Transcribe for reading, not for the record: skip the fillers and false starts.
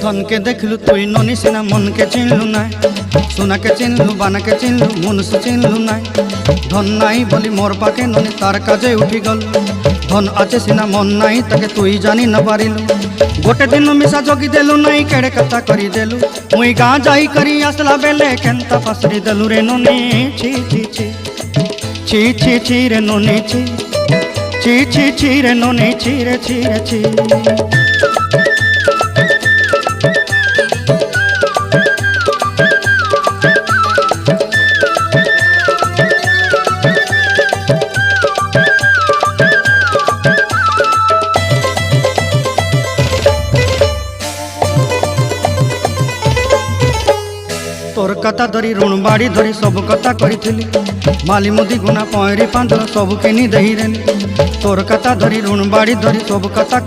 धन के देखलु तुई ननी सिना मन के चिन्हलु ना सोना के चिन्हलु बाना के चिन्हलु मनुष्य चिन्हलु ना धन नाई बोली मोर पाके ननी तार काजे उठी गल धन आचे सिना मन नाई ताके तुई जानी न पारिलु गोटे दिन मिसा जोगी देलु नाई केड़े कथा करी देलु मुई गाँ जाई करी आसला बेले केंता फासरी देलु रे ननी छी छी छी छी छी छी रे ननी छी छी छी छी रे ननी छी रे छी रे छी। तोर कथा धरी ऋण बाड़ी धरी सब कथा करी माली मुदी गुना पहरी पांदल सब किनी दही रेली तोर कथा धरी ऋण बाड़ी धरी सब कथा